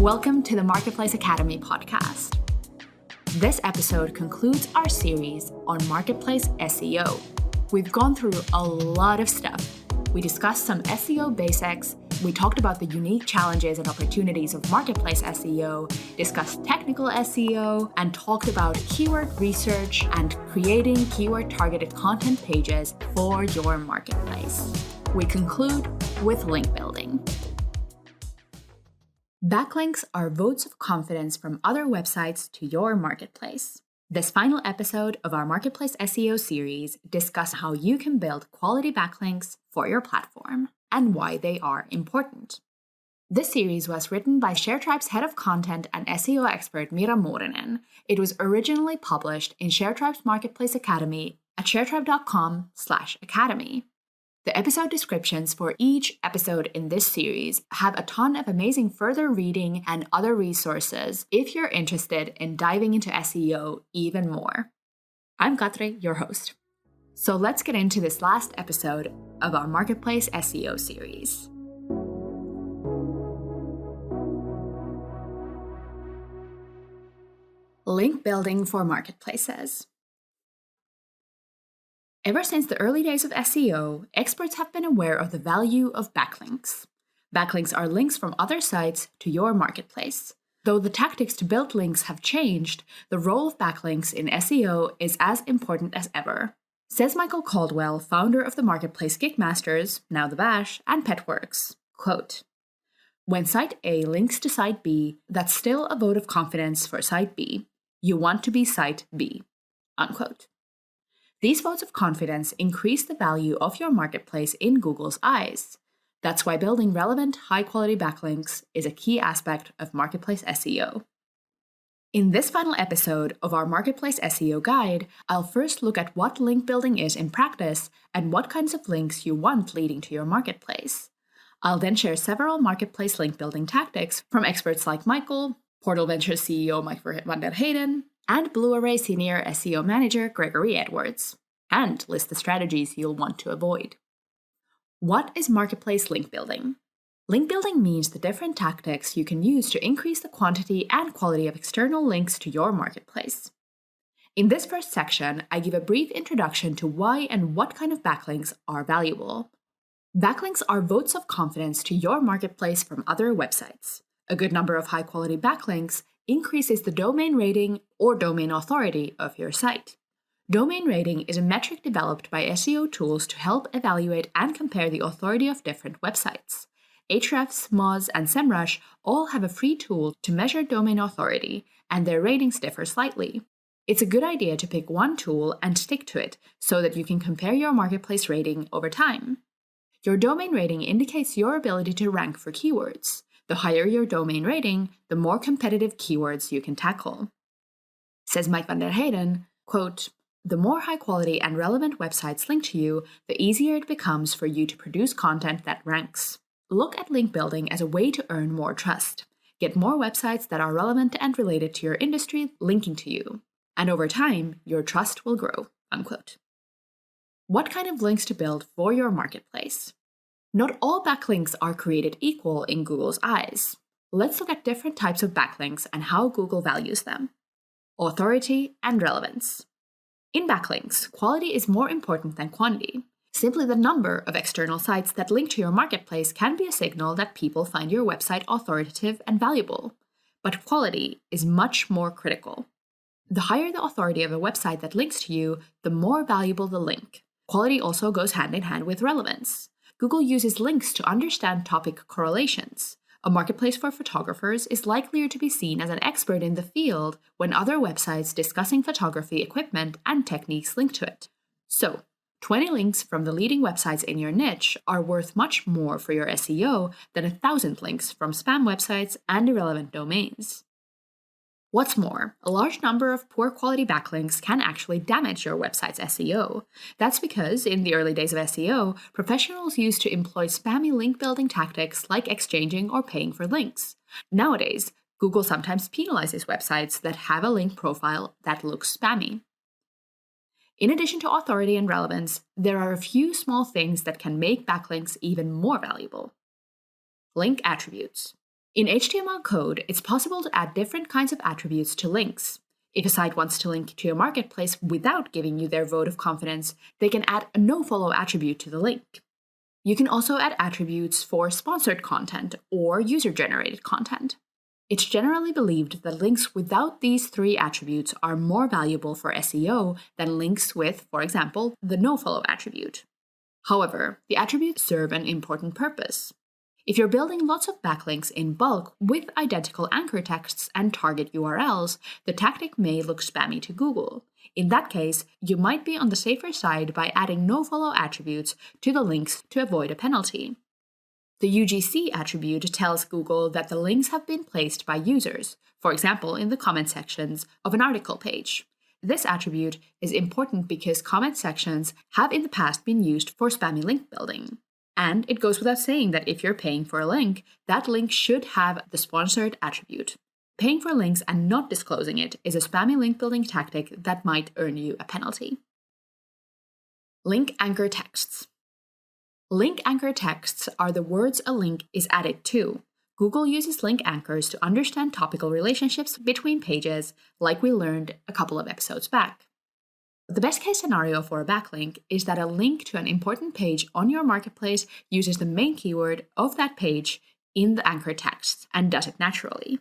Welcome to the Marketplace Academy podcast. This episode concludes our series on Marketplace SEO. We've gone through a lot of stuff. We discussed some SEO basics, we talked about the unique challenges and opportunities of Marketplace SEO, discussed technical SEO, and talked about keyword research and creating keyword-targeted content pages for your marketplace. We conclude with link building. Backlinks are votes of confidence from other websites to your marketplace. This final episode of our Marketplace SEO series discusses how you can build quality backlinks for your platform and why they are important. This series was written by ShareTribe's head of content and SEO expert Mira Moorinen. It was originally published in ShareTribe's Marketplace Academy at sharetribe.com/academy. The episode descriptions for each episode in this series have a ton of amazing further reading and other resources if you're interested in diving into SEO even more. I'm Katri, your host. So let's get into this last episode of our Marketplace SEO series. Link building for marketplaces. Ever since the early days of SEO, experts have been aware of the value of backlinks. Backlinks are links from other sites to your marketplace. Though the tactics to build links have changed, the role of backlinks in SEO is as important as ever. Says Michael Caldwell, founder of the marketplace Geekmasters, now The Bash, and Petworks, quote, "When site A links to site B, that's still a vote of confidence for site B. You want to be site B," unquote. These votes of confidence increase the value of your marketplace in Google's eyes. That's why building relevant, high-quality backlinks is a key aspect of marketplace SEO. In this final episode of our Marketplace SEO guide, I'll first look at what link building is in practice and what kinds of links you want leading to your marketplace. I'll then share several marketplace link building tactics from experts like Michael, Portal Ventures CEO Mike van der Heyden, and Blue Array Senior SEO Manager Gregory Edwards, and list the strategies you'll want to avoid. What is marketplace link building? Link building means the different tactics you can use to increase the quantity and quality of external links to your marketplace. In this first section, I give a brief introduction to why and what kind of backlinks are valuable. Backlinks are votes of confidence to your marketplace from other websites. A good number of high-quality backlinks increases the domain rating or domain authority of your site. Domain rating is a metric developed by SEO tools to help evaluate and compare the authority of different websites. Ahrefs, Moz, and SEMrush all have a free tool to measure domain authority, and their ratings differ slightly. It's a good idea to pick one tool and stick to it so that you can compare your marketplace rating over time. Your domain rating indicates your ability to rank for keywords. The higher your domain rating, the more competitive keywords you can tackle. Says Mike van der Heyden, quote, "The more high-quality and relevant websites link to you, the easier it becomes for you to produce content that ranks. Look at link building as a way to earn more trust. Get more websites that are relevant and related to your industry linking to you. And over time, your trust will grow," unquote. What kind of links to build for your marketplace? Not all backlinks are created equal in Google's eyes. Let's look at different types of backlinks and how Google values them. Authority and relevance. In backlinks, quality is more important than quantity. Simply the number of external sites that link to your marketplace can be a signal that people find your website authoritative and valuable. But quality is much more critical. The higher the authority of a website that links to you, the more valuable the link. Quality also goes hand in hand with relevance. Google uses links to understand topic correlations. A marketplace for photographers is likelier to be seen as an expert in the field when other websites discussing photography equipment and techniques link to it. So, 20 links from the leading websites in your niche are worth much more for your SEO than 1,000 links from spam websites and irrelevant domains. What's more, a large number of poor quality backlinks can actually damage your website's SEO. That's because, in the early days of SEO, professionals used to employ spammy link building tactics like exchanging or paying for links. Nowadays, Google sometimes penalizes websites that have a link profile that looks spammy. In addition to authority and relevance, there are a few small things that can make backlinks even more valuable. Link attributes. In HTML code, it's possible to add different kinds of attributes to links. If a site wants to link to your marketplace without giving you their vote of confidence, they can add a nofollow attribute to the link. You can also add attributes for sponsored content or user-generated content. It's generally believed that links without these 3 attributes are more valuable for SEO than links with, for example, the nofollow attribute. However, the attributes serve an important purpose. If you're building lots of backlinks in bulk with identical anchor texts and target URLs, the tactic may look spammy to Google. In that case, you might be on the safer side by adding nofollow attributes to the links to avoid a penalty. The UGC attribute tells Google that the links have been placed by users, for example, in the comment sections of an article page. This attribute is important because comment sections have in the past been used for spammy link building. And it goes without saying that if you're paying for a link, that link should have the sponsored attribute. Paying for links and not disclosing it is a spammy link building tactic that might earn you a penalty. Link anchor texts. Link anchor texts are the words a link is added to. Google uses link anchors to understand topical relationships between pages, like we learned a couple of episodes back. The best case scenario for a backlink is that a link to an important page on your marketplace uses the main keyword of that page in the anchor text and does it naturally.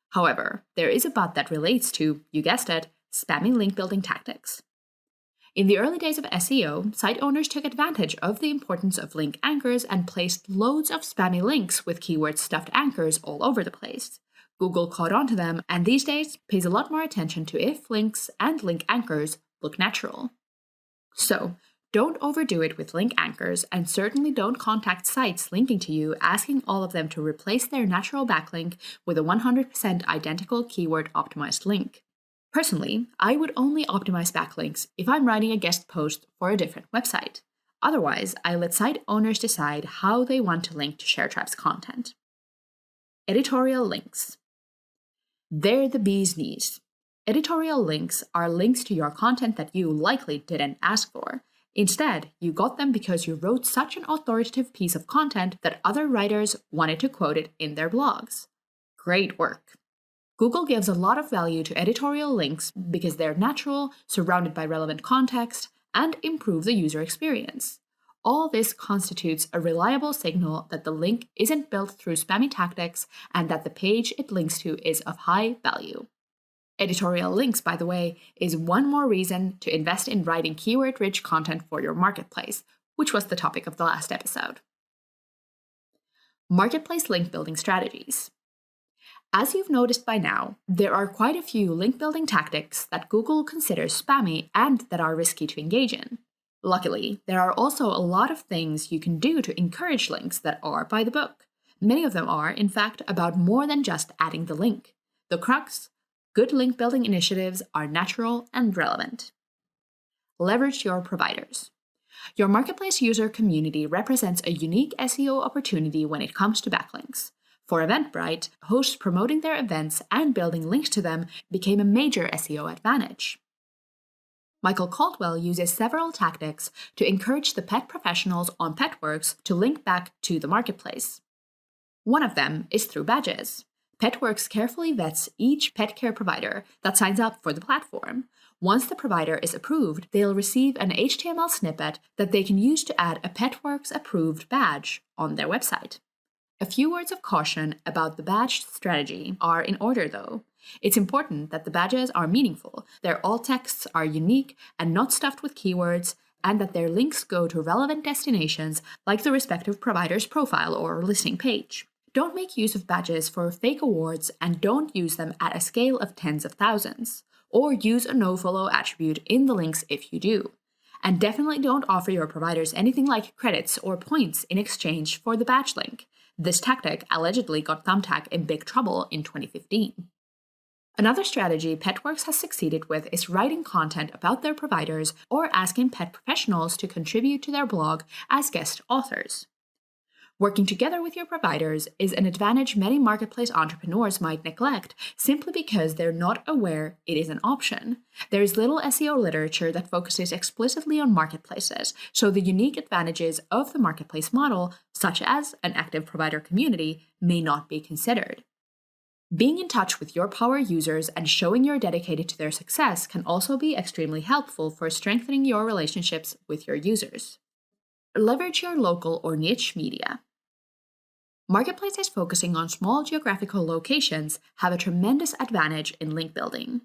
However, there is a but that relates to, you guessed it, spammy link building tactics. In the early days of SEO, site owners took advantage of the importance of link anchors and placed loads of spammy links with keyword stuffed anchors all over the place. Google caught on to them and these days pays a lot more attention to if links and link anchors look natural. So, don't overdo it with link anchors and certainly don't contact sites linking to you asking all of them to replace their natural backlink with a 100% identical keyword optimized link. Personally, I would only optimize backlinks if I'm writing a guest post for a different website. Otherwise, I let site owners decide how they want to link to ShareTribe's content. Editorial links. They're the bee's knees. Editorial links are links to your content that you likely didn't ask for. Instead, you got them because you wrote such an authoritative piece of content that other writers wanted to quote it in their blogs. Great work. Google gives a lot of value to editorial links because they're natural, surrounded by relevant context, and improve the user experience. All this constitutes a reliable signal that the link isn't built through spammy tactics and that the page it links to is of high value. Editorial links, by the way, is one more reason to invest in writing keyword-rich content for your marketplace, which was the topic of the last episode. Marketplace link building strategies. As you've noticed by now, there are quite a few link building tactics that Google considers spammy and that are risky to engage in. Luckily, there are also a lot of things you can do to encourage links that are by the book. Many of them are, in fact, about more than just adding the link. The crux: good link building initiatives are natural and relevant. Leverage your providers. Your marketplace user community represents a unique SEO opportunity when it comes to backlinks. For Eventbrite, hosts promoting their events and building links to them became a major SEO advantage. Michael Caldwell uses several tactics to encourage the pet professionals on Petworks to link back to the marketplace. One of them is through badges. Petworks carefully vets each pet care provider that signs up for the platform. Once the provider is approved, they'll receive an HTML snippet that they can use to add a Petworks approved badge on their website. A few words of caution about the badge strategy are in order though. It's important that the badges are meaningful, their alt texts are unique and not stuffed with keywords, and that their links go to relevant destinations like the respective provider's profile or listing page. Don't make use of badges for fake awards and don't use them at a scale of tens of thousands. Or use a nofollow attribute in the links if you do. And definitely don't offer your providers anything like credits or points in exchange for the badge link. This tactic allegedly got Thumbtack in big trouble in 2015. Another strategy Petworks has succeeded with is writing content about their providers or asking pet professionals to contribute to their blog as guest authors. Working together with your providers is an advantage many marketplace entrepreneurs might neglect simply because they're not aware it is an option. There is little SEO literature that focuses explicitly on marketplaces, so the unique advantages of the marketplace model, such as an active provider community, may not be considered. Being in touch with your power users and showing you're dedicated to their success can also be extremely helpful for strengthening your relationships with your users. Leverage your local or niche media. Marketplaces focusing on small geographical locations have a tremendous advantage in link building.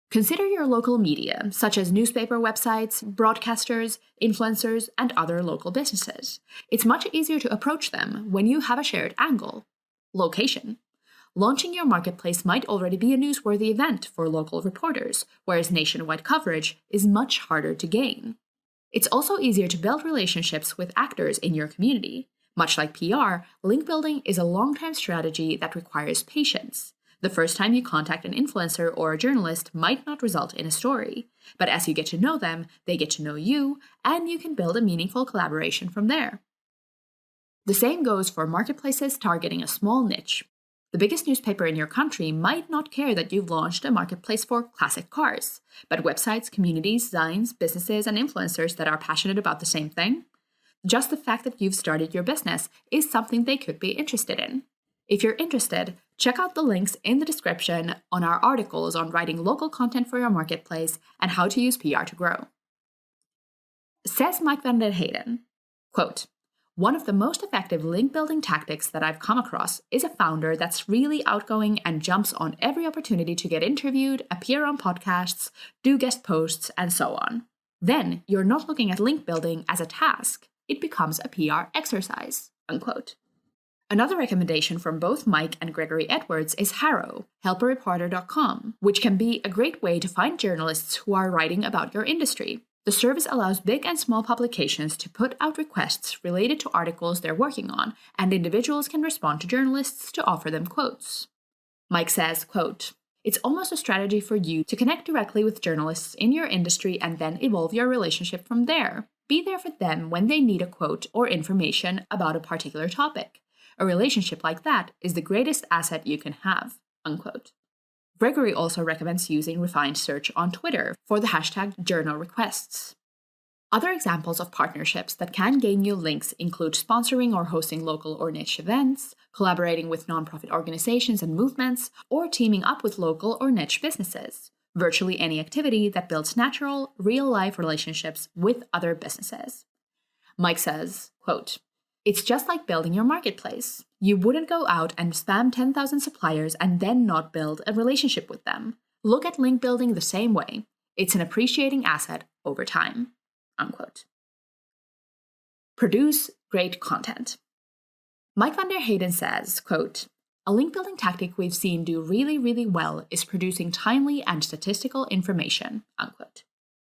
Consider your local media, such as newspaper websites, broadcasters, influencers, and other local businesses. It's much easier to approach them when you have a shared angle. Location. Launching your marketplace might already be a newsworthy event for local reporters, whereas nationwide coverage is much harder to gain. It's also easier to build relationships with actors in your community. Much like PR, link building is a long-term strategy that requires patience. The first time you contact an influencer or a journalist might not result in a story, but as you get to know them, they get to know you, and you can build a meaningful collaboration from there. The same goes for marketplaces targeting a small niche. The biggest newspaper in your country might not care that you've launched a marketplace for classic cars, but websites, communities, designs, businesses, and influencers that are passionate about the same thing? Just the fact that you've started your business is something they could be interested in. If you're interested, check out the links in the description on our articles on writing local content for your marketplace and how to use PR to grow. Says Mike van der Heyden, quote, "One of the most effective link building tactics that I've come across is a founder that's really outgoing and jumps on every opportunity to get interviewed, appear on podcasts, do guest posts, and so on. Then you're not looking at link building as a task. It becomes a PR exercise," unquote. Another recommendation from both Mike and Gregory Edwards is Harrow, helpareporter.com, which can be a great way to find journalists who are writing about your industry. The service allows big and small publications to put out requests related to articles they're working on, and individuals can respond to journalists to offer them quotes. Mike says, quote, "It's almost a strategy for you to connect directly with journalists in your industry and then evolve your relationship from there. Be there for them when they need a quote or information about a particular topic. A relationship like that is the greatest asset you can have," unquote. Gregory also recommends using refined search on Twitter for the hashtag journal requests. Other examples of partnerships that can gain you links include sponsoring or hosting local or niche events, collaborating with nonprofit organizations and movements, or teaming up with local or niche businesses. Virtually any activity that builds natural, real-life relationships with other businesses. Mike says, quote, "It's just like building your marketplace. You wouldn't go out and spam 10,000 suppliers and then not build a relationship with them. Look at link building the same way. It's an appreciating asset over time," unquote. Produce great content. Mike van der Heyden says, quote, "A link building tactic we've seen do really, really well is producing timely and statistical information," unquote.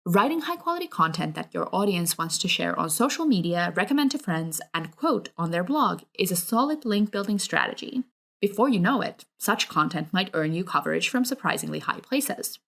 Writing high-quality content that your audience wants to share on social media, recommend to friends, and quote on their blog is a solid link-building strategy. Before you know it, such content might earn you coverage from surprisingly high places.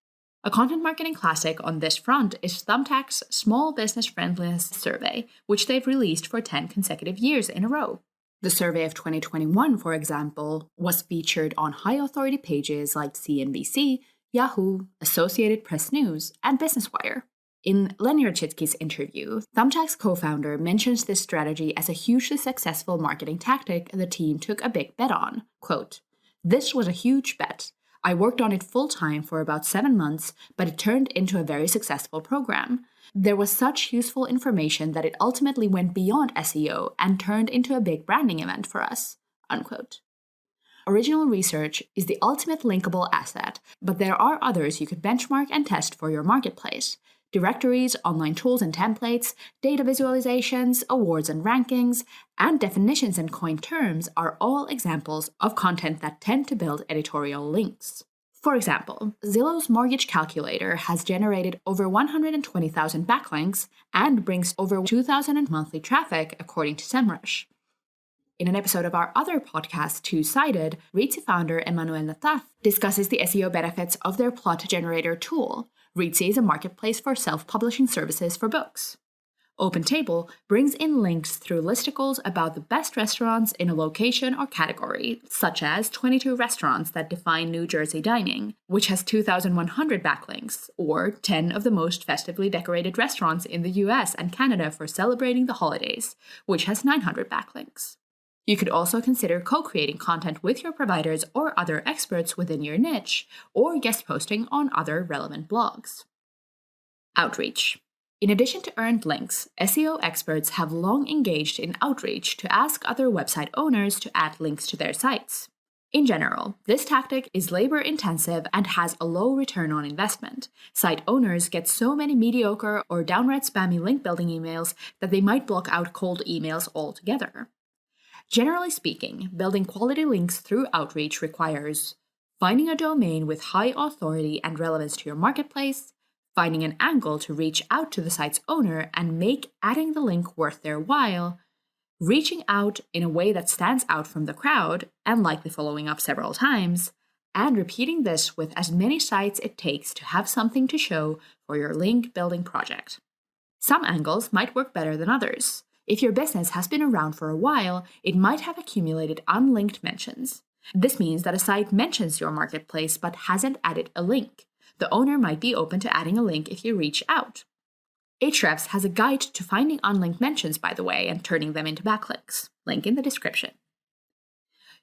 A content marketing classic on this front is Thumbtack's Small Business Friendliness Survey, which they've released for 10 consecutive years in a row. The survey of 2021, for example, was featured on high-authority pages like CNBC, Yahoo, Associated Press News, and Business Wire. In Lenny Rachitsky's interview, Thumbtack's co-founder mentions this strategy as a hugely successful marketing tactic the team took a big bet on. Quote, "This was a huge bet. I worked on it full-time for about 7 months, but it turned into a very successful program. There was such useful information that it ultimately went beyond SEO and turned into a big branding event for us," unquote. Original research is the ultimate linkable asset, but there are others you could benchmark and test for your marketplace. Directories, online tools and templates, data visualizations, awards and rankings, and definitions and coined terms are all examples of content that tend to build editorial links. For example, Zillow's mortgage calculator has generated over 120,000 backlinks and brings over 2,000 monthly traffic, according to SEMrush. In an episode of our other podcast, Two-Sided, Reedsy founder Emmanuel Nataf discusses the SEO benefits of their plot generator tool. Reedsy is a marketplace for self-publishing services for books. OpenTable brings in links through listicles about the best restaurants in a location or category, such as 22 restaurants that define New Jersey dining, which has 2,100 backlinks, or 10 of the most festively decorated restaurants in the US and Canada for celebrating the holidays, which has 900 backlinks. You could also consider co-creating content with your providers or other experts within your niche, or guest posting on other relevant blogs. Outreach. In addition to earned links, SEO experts have long engaged in outreach to ask other website owners to add links to their sites. In general, this tactic is labor-intensive and has a low return on investment. Site owners get so many mediocre or downright spammy link-building emails that they might block out cold emails altogether. Generally speaking, building quality links through outreach requires finding a domain with high authority and relevance to your marketplace, finding an angle to reach out to the site's owner and make adding the link worth their while, reaching out in a way that stands out from the crowd and likely following up several times, and repeating this with as many sites it takes to have something to show for your link building project. Some angles might work better than others. If your business has been around for a while, it might have accumulated unlinked mentions. This means that a site mentions your marketplace but hasn't added a link. The owner might be open to adding a link if you reach out. Ahrefs has a guide to finding unlinked mentions, by the way, and turning them into backlinks. Link in the description.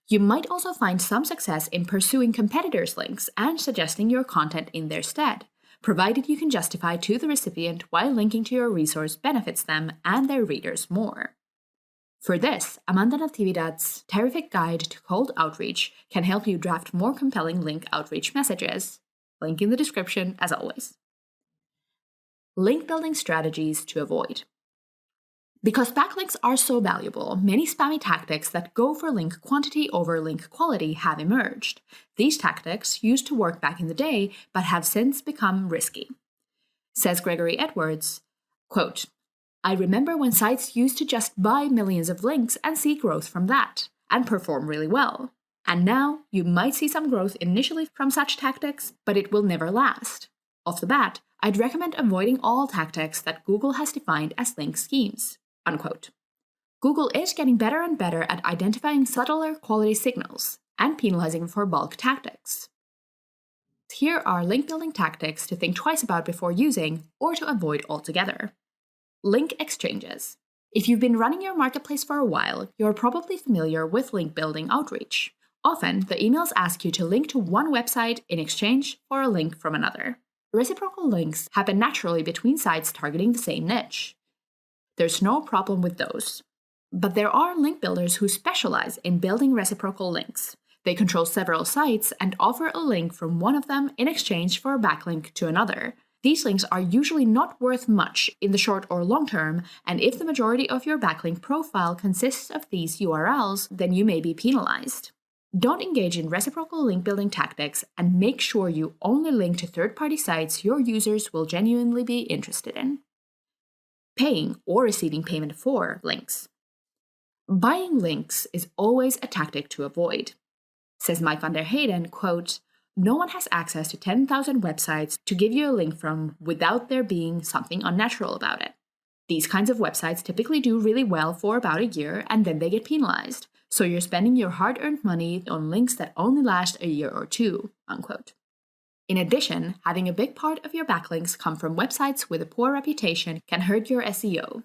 You might also find some success in pursuing competitors' links and suggesting your content in their stead, provided you can justify to the recipient why linking to your resource benefits them and their readers more. For this, Amanda Natividad's terrific guide to cold outreach can help you draft more compelling link outreach messages. Link in the description, as always. Link building strategies to avoid. Because backlinks are so valuable, many spammy tactics that go for link quantity over link quality have emerged. These tactics used to work back in the day, but have since become risky. Says Gregory Edwards, quote, "I remember when sites used to just buy millions of links and see growth from that, and perform really well. And now, you might see some growth initially from such tactics, but it will never last. Off the bat, I'd recommend avoiding all tactics that Google has defined as link schemes." Unquote. Google is getting better and better at identifying subtler quality signals and penalizing for bulk tactics. Here are link building tactics to think twice about before using or to avoid altogether. Link exchanges. If you've been running your marketplace for a while, you're probably familiar with link building outreach. Often, the emails ask you to link to one website in exchange for a link from another. Reciprocal links happen naturally between sites targeting the same niche. There's no problem with those. But there are link builders who specialize in building reciprocal links. They control several sites and offer a link from one of them in exchange for a backlink to another. These links are usually not worth much in the short or long term, and if the majority of your backlink profile consists of these URLs, then you may be penalized. Don't engage in reciprocal link building tactics and make sure you only link to third-party sites your users will genuinely be interested in. Paying or receiving payment for links. Buying links is always a tactic to avoid. Says Mike van der Heyden, quote, "No one has access to 10,000 websites to give you a link from without there being something unnatural about it. These kinds of websites typically do really well for about a year and then they get penalized. So you're spending your hard-earned money on links that only last a year or two." Unquote. In addition, having a big part of your backlinks come from websites with a poor reputation can hurt your SEO.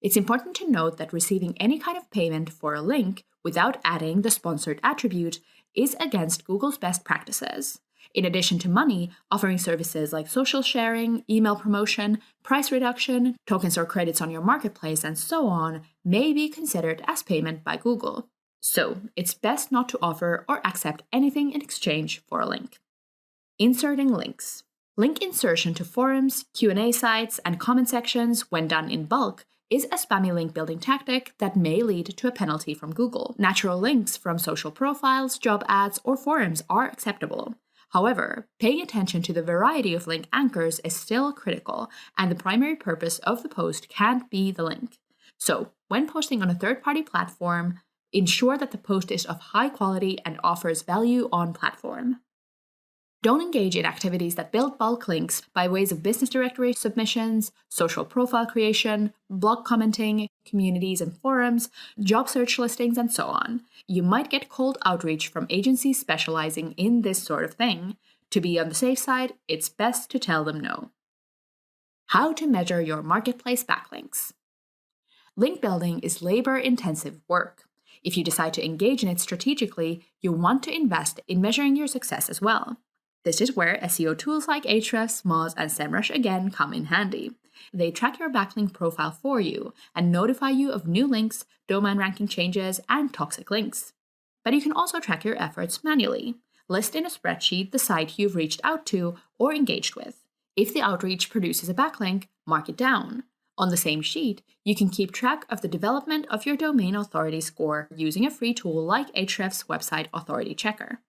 It's important to note that receiving any kind of payment for a link without adding the sponsored attribute is against Google's best practices. In addition to money, offering services like social sharing, email promotion, price reduction, tokens or credits on your marketplace, and so on may be considered as payment by Google. So, it's best not to offer or accept anything in exchange for a link. Inserting links. Link insertion to forums, Q&A sites, and comment sections when done in bulk is a spammy link building tactic that may lead to a penalty from Google. Natural links from social profiles, job ads, or forums are acceptable. However, paying attention to the variety of link anchors is still critical, and the primary purpose of the post can't be the link. So, when posting on a third-party platform, ensure that the post is of high quality and offers value on platform. Don't engage in activities that build bulk links by ways of business directory submissions, social profile creation, blog commenting, communities and forums, job search listings, and so on. You might get cold outreach from agencies specializing in this sort of thing. To be on the safe side, it's best to tell them no. How to measure your marketplace backlinks. Link building is labor-intensive work. If you decide to engage in it strategically, you'll want to invest in measuring your success as well. This is where SEO tools like Ahrefs, Moz, and SEMrush again come in handy. They track your backlink profile for you and notify you of new links, domain ranking changes, and toxic links. But you can also track your efforts manually. List in a spreadsheet the site you've reached out to or engaged with. If the outreach produces a backlink, mark it down. On the same sheet, you can keep track of the development of your domain authority score using a free tool like Ahrefs Website Authority Checker.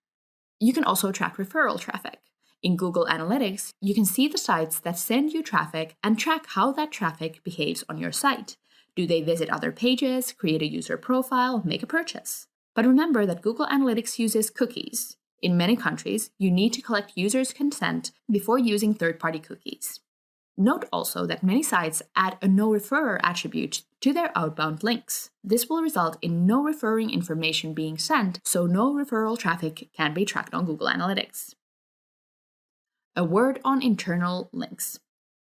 You can also track referral traffic. In Google Analytics, you can see the sites that send you traffic and track how that traffic behaves on your site. Do they visit other pages, create a user profile, make a purchase? But remember that Google Analytics uses cookies. In many countries, you need to collect users' consent before using third-party cookies. Note also that many sites add a no referrer attribute to their outbound links. This will result in no referring information being sent, so no referral traffic can be tracked on Google Analytics. A word on internal links.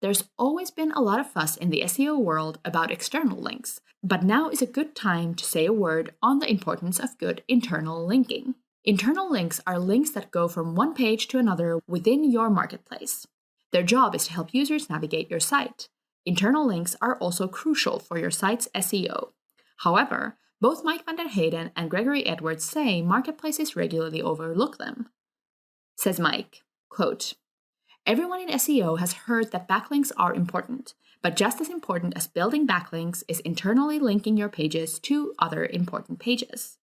There's always been a lot of fuss in the SEO world about external links, but now is a good time to say a word on the importance of good internal linking. Internal links are links that go from one page to another within your marketplace. Their job is to help users navigate your site. Internal links are also crucial for your site's SEO. However, both Mike van der Hayden and Gregory Edwards say marketplaces regularly overlook them. Says Mike, quote, "Everyone in SEO has heard that backlinks are important, but just as important as building backlinks is internally linking your pages to other important pages.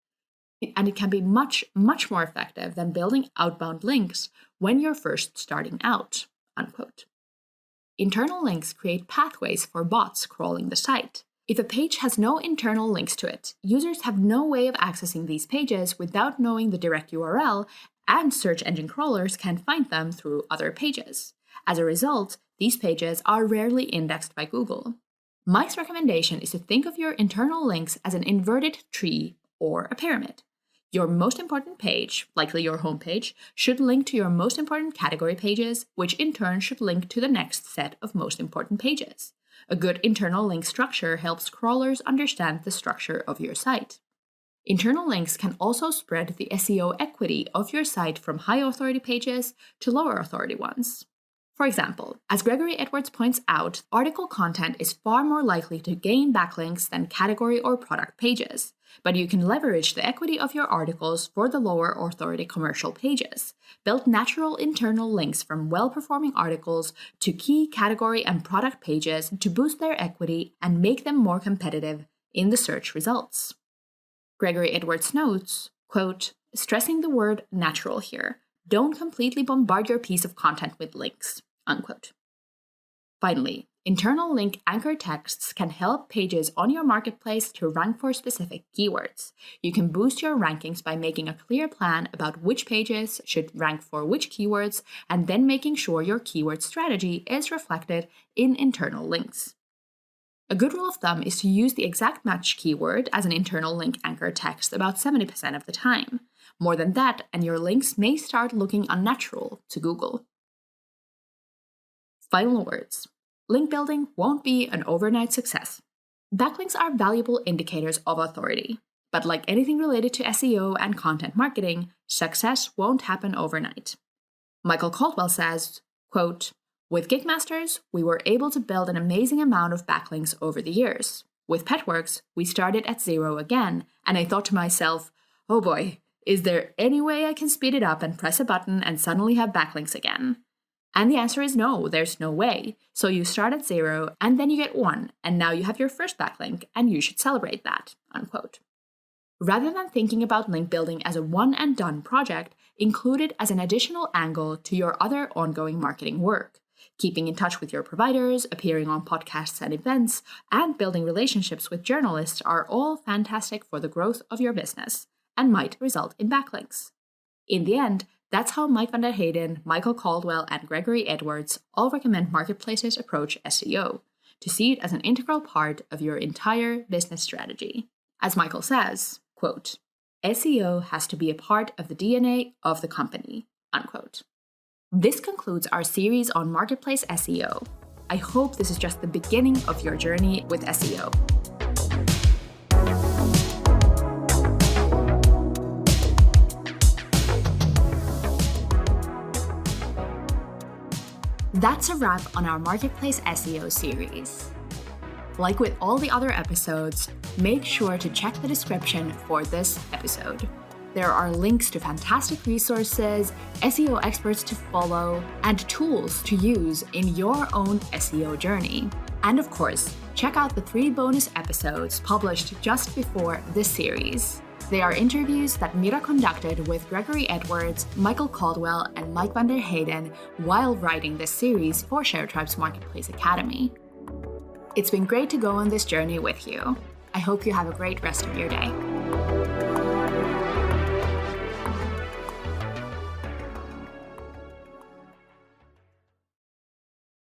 And it can be much, much more effective than building outbound links when you're first starting out." Unquote. Internal links create pathways for bots crawling the site. If a page has no internal links to it, users have no way of accessing these pages without knowing the direct URL, and search engine crawlers can find them through other pages. As a result, these pages are rarely indexed by Google. Mike's recommendation is to think of your internal links as an inverted tree or a pyramid. Your most important page, likely your homepage, should link to your most important category pages, which in turn should link to the next set of most important pages. A good internal link structure helps crawlers understand the structure of your site. Internal links can also spread the SEO equity of your site from high authority pages to lower authority ones. For example, as Gregory Edwards points out, article content is far more likely to gain backlinks than category or product pages, but you can leverage the equity of your articles for the lower authority commercial pages. Build natural internal links from well-performing articles to key category and product pages to boost their equity and make them more competitive in the search results. Gregory Edwards notes, quote, "Stressing the word natural here. Don't completely bombard your piece of content with links." Unquote. Finally, internal link anchor texts can help pages on your marketplace to rank for specific keywords. You can boost your rankings by making a clear plan about which pages should rank for which keywords, and then making sure your keyword strategy is reflected in internal links. A good rule of thumb is to use the exact match keyword as an internal link anchor text about 70% of the time. More than that, and your links may start looking unnatural to Google. Final words. Link building won't be an overnight success. Backlinks are valuable indicators of authority, but like anything related to SEO and content marketing, success won't happen overnight. Michael Caldwell says, quote, "With Kickmasters, we were able to build an amazing amount of backlinks over the years. With Petworks, we started at 0 again, and I thought to myself, oh boy, is there any way I can speed it up and press a button and suddenly have backlinks again? And the answer is no, there's no way. So you start at 0, and then you get 1, and now you have your first backlink, and you should celebrate that." Unquote. Rather than thinking about link building as a one-and-done project, include it as an additional angle to your other ongoing marketing work. Keeping in touch with your providers, appearing on podcasts and events, and building relationships with journalists are all fantastic for the growth of your business, and might result in backlinks. In the end, That's how Mike van der Heyden, Michael Caldwell, and Gregory Edwards all recommend marketplaces approach SEO, to see it as an integral part of your entire business strategy. As Michael says, quote, SEO has to be a part of the DNA of the company, unquote. This concludes our series on marketplace SEO. I hope this is just the beginning of your journey with SEO. That's a wrap on our Marketplace SEO series. Like with all the other episodes, make sure to check the description for this episode. There are links to fantastic resources, SEO experts to follow, and tools to use in your own SEO journey. And of course, check out the 3 bonus episodes published just before this series. They are interviews that Mira conducted with Gregory Edwards, Michael Caldwell, and Mike van der Heyden while writing this series for ShareTribe's Marketplace Academy. It's been great to go on this journey with you. I hope you have a great rest of your day.